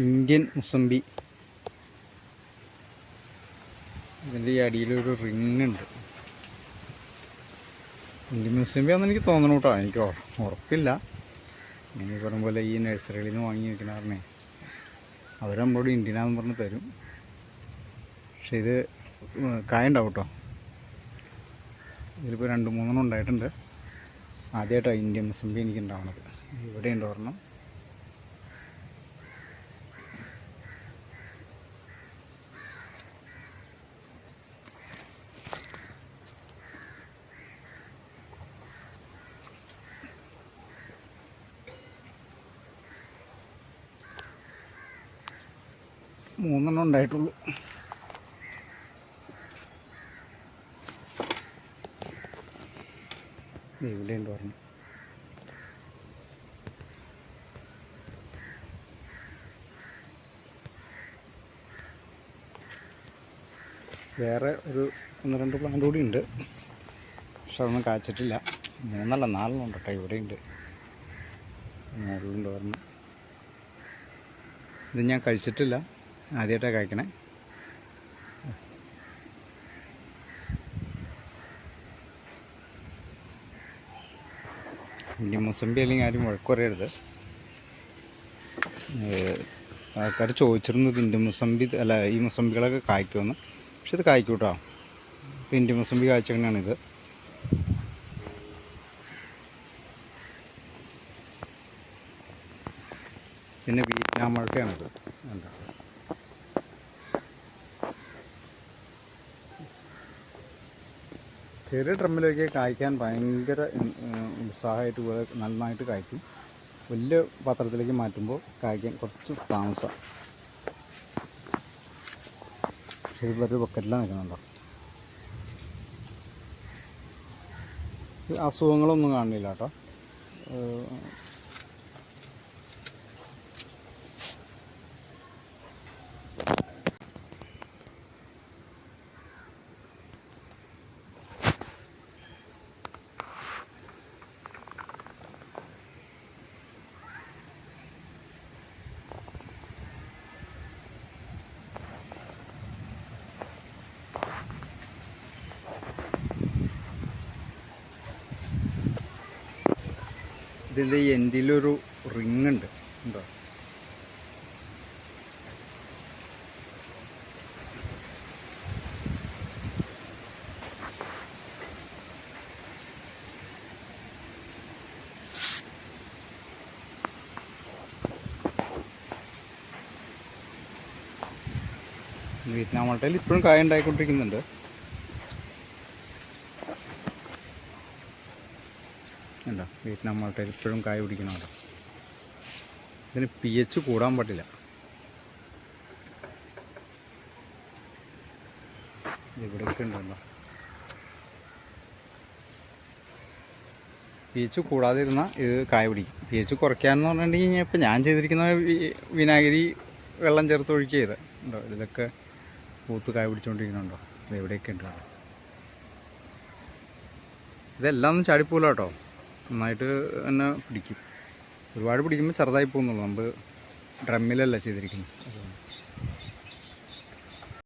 Indian mosambi. ഇതിൻ്റെ ഈ അടിയിലൊരു ring ഉണ്ട്. ഇന്ത്യൻ മുസമ്പിയാണെന്ന് എനിക്ക് തോന്നണം കേട്ടോ, എനിക്ക് ഉറപ്പില്ല. ഇനി പറഞ്ഞ പോലെ ഈ നഴ്സറികളിൽ നിന്ന് വാങ്ങി വയ്ക്കണ പറഞ്ഞേ അവർ നമ്മളോട് ഇന്ത്യനാന്ന് പറഞ്ഞ് തരും. പക്ഷെ ഇത് കായ ഉണ്ടാവും കേട്ടോ. ഇതിലിപ്പോൾ 2-3 ഉണ്ടായിട്ടുണ്ട്. ആദ്യമായിട്ടാണ് ഇന്ത്യൻ മുസമ്പി എനിക്ക് ഉണ്ടാവണത്. ഇവിടെ ഉണ്ട് ഒരെണ്ണം. മൂന്നെണ്ണം ഉണ്ടായിട്ടുള്ളൂ. ഇവിടെ ഉണ്ട് പറഞ്ഞു. വേറെ ഒരു 1-2 പ്ലാന്റ് കൂടി ഉണ്ട്, പക്ഷെ അതൊന്നും കായ്ച്ചിട്ടില്ല. 3 അല്ല 4 ഉണ്ട് കേട്ടോ. ഇവിടെ ഉണ്ട്, മുകളിലുണ്ട് പറഞ്ഞു. ഇത് ഞാൻ കഴിച്ചിട്ടില്ല, ആദ്യമായിട്ടാണ് കഴിക്കണേ. ഇന്ത്യൻ മുസമ്പി അല്ലെങ്കിൽ ആരും വഴക്ക് പറയരുത്. ആൾക്കാർ ചോദിച്ചിരുന്നത് ഇന്ത്യൻ മുസമ്പി അല്ല ഈ മുസമ്പികളൊക്കെ കായ്ക്കുമെന്ന്. പക്ഷെ ഇത് കായ്ക്കും കേട്ടോ. ഇപ്പോൾ ഇന്ത്യൻ മുസമ്പി കായ്ച്ചങ്ങനെയാണിത്. പിന്നെ വിയറ്റ്നാം മഴക്കയാണിത്. എന്താ ചെറിയ ഡ്രമ്മിലൊക്കെ കായ്ക്കാൻ ഭയങ്കര ഉത്സാഹമായിട്ട് നന്നായിട്ട് കായ്ക്കും. വലിയ പാത്രത്തിലേക്ക് മാറ്റുമ്പോൾ കായ്ക്കാൻ കുറച്ച് താമസമാണ്. ഒരു ബക്കറ്റിലാണ് നിൽക്കുന്നുണ്ടോ. അസുഖങ്ങളൊന്നും കാണില്ല കേട്ടോ. ഇതിൻ്റെ എൻഡിലൊരു റിങ് ഉണ്ട് ഉണ്ടോ. വിയറ്റ്നാം മൾട്ടയിൽ ഇപ്പോഴും കായ ഉണ്ടായിക്കൊണ്ടിരിക്കുന്നുണ്ട്. ഉണ്ടോ, വിയറ്റ്നാം മൾട്ടയിൽ ഇപ്പോഴും കായ പിടിക്കണമല്ലോ. ഇതിന് pH കൂടാൻ പാടില്ല. ഇവിടെയൊക്കെ ഉണ്ടല്ലോ. pH കൂടാതിരുന്നാൽ ഇത് കായ പിടിക്കും. pH കുറയ്ക്കാമെന്ന് പറഞ്ഞിട്ടുണ്ടെങ്കിൽ ഇപ്പോൾ ഞാൻ ചെയ്തിരിക്കുന്ന വിനാഗിരി വെള്ളം ചേർത്ത് ഒഴിക്കുക ചെയ്ത് ഉണ്ടോ. ഇതിലൊക്കെ പൂത്ത് കായ പിടിച്ചുകൊണ്ടിരിക്കുന്നുണ്ടോ. ഇത് എവിടെയൊക്കെ ഉണ്ട്. ഇതെല്ലാം ഒന്നും ചാടിപ്പോല കേട്ടോ, നന്നായിട്ട് തന്നെ പിടിക്കും. ഒരുപാട് പിടിക്കുമ്പോൾ ചെറുതായി പോകുന്നുള്ളൂ. നമ്മൾ ഡ്രമ്മിലല്ല ചെയ്തിരിക്കുന്നത്.